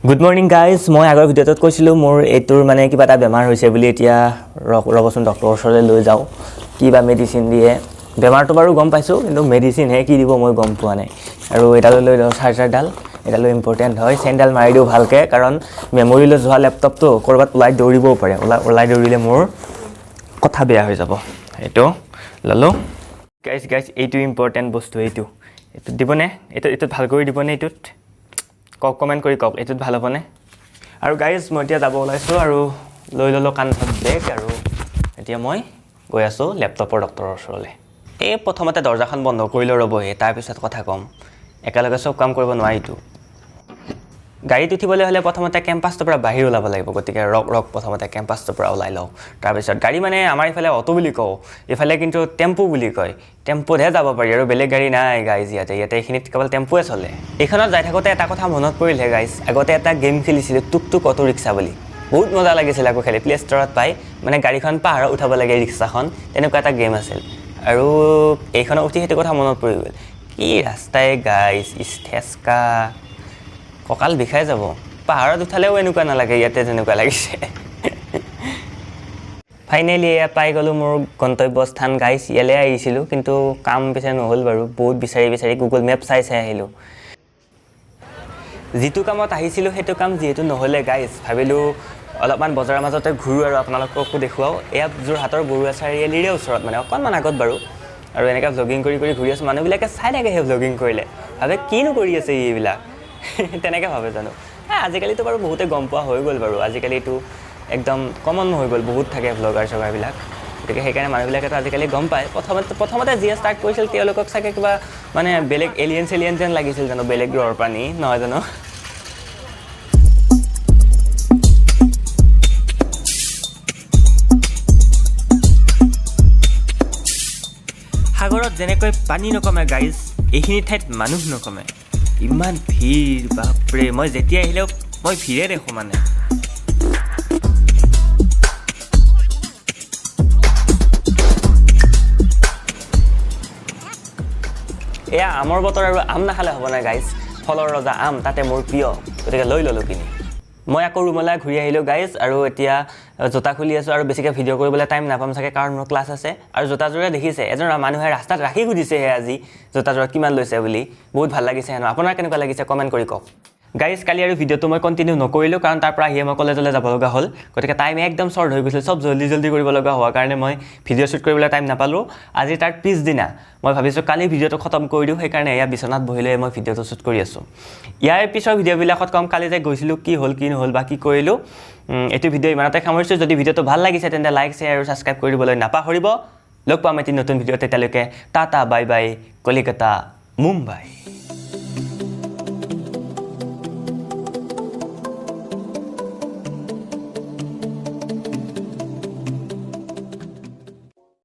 Good morning guys, মই আগৰ ভিডিঅ'টোত কৈছিলো মোৰ এটোৰ মানে কিবা এটা বেমাৰ হৈছে বুলি এতিয়া ৰবচোন ডক্টৰৰ ওচৰলৈ লৈ যাও কিবা মেডিসিন দিয়ে বেমাৰটো বাৰু গম পাইছো কিন্তু মেডিসিন হে কি দিব মই গম পোৱা নাই আৰু এটালৈ লৈ যাও চাৰ্জাৰডাল এটালৈ ইম্পৰ্টেন্ট হয় চেন্ডেল মাৰি দিও ভালকে কাৰণ মেমৰি লৈ যোৱা ল্যাপটপটো কৰবাত ওলাই দৌৰিবও পাৰে ওলাই দৌৰিলে মোৰ কথা বেয়া হৈ যাব এটো ললো গাইস এইটো ইম্পৰ্টেন্ট বস্তু এইটো দিবনে এটো ভাল কৰি দিবনে এটোত কমেন্ট কৰি কক এটোত ভাল হবনে আৰু গাইস মই এতিয়া যাব ওলাইছো আৰু লৈ ললো কান্ধত বেগ আৰু এতিয়া মই গৈ আছো ল্যাপটপৰ ডক্টৰৰ ওচৰলে এই প্ৰথমতে দৰজাখন বন্ধ কৰি ল ৰব হে তাৰ পিছত কথা কম একেলগে সব কাম কৰিব নোৱাৰিটো গাড়ীত উঠিবলৈ হলে প্ৰথমতে কেম্পাছৰ পৰা বাহিৰ ওলাব লাগিব গতিকে ৰক প্ৰথমতে কেম্পাছৰ পৰা ওলাই লও তাৰ পিছত গাড়ী মানে আমাৰ ইফালে অটো বুলি কও ইফালে কিন্তু টেম্পো বুলি কয় টেম্পোহে যাব পাৰি আৰু বেলেগ গাড়ী নাই গাইজ ইয়াতে এখিনিত কেৱল টেম্পোৱে চলে এখনত যাই থাকোতে এটা কথা মনত পৰিলে গাইজ আগতে এটা গেম খেলিছিল টুকটুক অটো ৰিক্সা বুলি বহুত মজা লাগিছিল আকৌ খেলি প্লে ষ্টৰত পাই মানে গাড়ীখন পাহাৰত উঠাব লাগে ৰিক্সাখন তেনেকুৱা এটা গেম আছিল আৰু এইখনত উঠি হেতু কথা মনত পৰি গল কি ৰাস্তাই গাইজ ইষ্টেস্কা ককাল বিখাই যাব পাহাৰত উঠালেও এনেকুৱা নালাগে ইয়াতে যেনেকুৱা লাগিছে ফাইনালি এয়া পাই গলো মোৰ গন্তব্যস্থান গাইস ইয়ালে আহিছিলো কিন্তু কাম পিছে নহল বাৰু বহুত বিচাৰি গুগল মেপ চাই আহিলো জিতু কামত আহিছিলো হেতু কাম যেহেতু নহলে গাইস ভাবিলো অলপমান বজাৰৰ মাজতে ঘুৰু আৰু আপোনালোককো দেখুৱাও এয়া যোৰহাটৰ বৰুৱা চাৰিআলিৰে ওচৰত মানে অকনমান আগত বাৰু আৰু এনেকা ভ্লগিং কৰি ঘুৰি আছো মানুহবিলাকে চাই থাকে হে ভ্লগিং কৰিলে ভাবে কিনো কৰি আছে এইবিলাক তেনেকে ভাবে জানো আজিকালি তো বাৰু বহুতে গম পোৱা হৈ গল বাৰু আজিকালি তো একদম কমন হৈ গল বহুত থাকে ব্লগাৰ বিলাক গতিকে সেইকাৰণে মানুহবিলাকে তো আজিকালি গম পায় প্ৰথমতে জিয়া ষ্টাৰ্ট কৰিছিল তেওঁলোকক চাগে কিবা মানে বেলেগ এলিয়েন যেন লাগিছিল জানো বেলেগ গ্ৰহৰ প্ৰাণী নহয় জানো সাগৰত যেনেকৈ পানী নকমে গাইজ এইখিনি ঠাইত মানুহ নকমে ইমান ভিৰ বাপৰে মই যেতিয়া আহিলেও মই ভিৰে দেখো মানে এয়া আমৰ বতৰ আৰু আম নাখালে হ'ব না গাইজ ফলৰ ৰজা আম তাতে মোৰ প্ৰিয় গতিকে লৈ ললো কিনি মই আকৌ ৰুমলৈ ঘূৰি আহিলো গাইজ আৰু এতিয়া জোতা খুলি আছো আৰু বেছিকৈ ভিডিঅ' কৰিবলৈ টাইম নাপাম চাগে কাৰণ মোৰ ক্লাছ আছে আৰু জোতাযোৰে দেখিছে এজন মানুহে ৰাস্তাত ৰাখি সুধিছে আজি জোতাযোৰ কিমান লৈছে বুলি বহুত ভাল লাগিছে হেনো আপোনাৰ কেনেকুৱা লাগিছে কমেন্ট কৰি কওক গাইজ কালি আৰু ভিডিঅ'টো মই কন্টিনিউ নকৰিলো কাৰণ তাৰ পৰা আহিয়ে মই কলেজলৈ যাব লগা হ'ল গতিকে টাইম একদম শৰ্ট হৈ গৈছিল সব জলদি কৰিব লগা হোৱাৰ কাৰণে মই ভিডিঅ' শ্বুট কৰিবলৈ টাইম নাপালো আজি তাৰ পিছদিনা মই ভাবিছো কালি ভিডিঅ'টো খতম কৰি দিও সেইকাৰণে এয়া বিছনাত বহিলে মই ভিডিঅ'টো শ্বুট কৰি আছো ইয়াৰ পিছৰ ভিডিঅ'বিলাকত কম কালি যে গৈছিলো কি হ'ল কি নহল বা কি কৰিলো এটো ভিডিঅ' ইমানতে সামৰিছো যদি ভিডিঅ'টো ভাল লাগিছে তেন্তে লাইক শ্বেয়াৰ আৰু সাবস্ক্ৰাইব কৰি দিবলৈ নাপাহৰিব লগ পাম এটি নতুন ভিডিঅ'তে তেলৈকে tata bye bye Kolkata Mumbai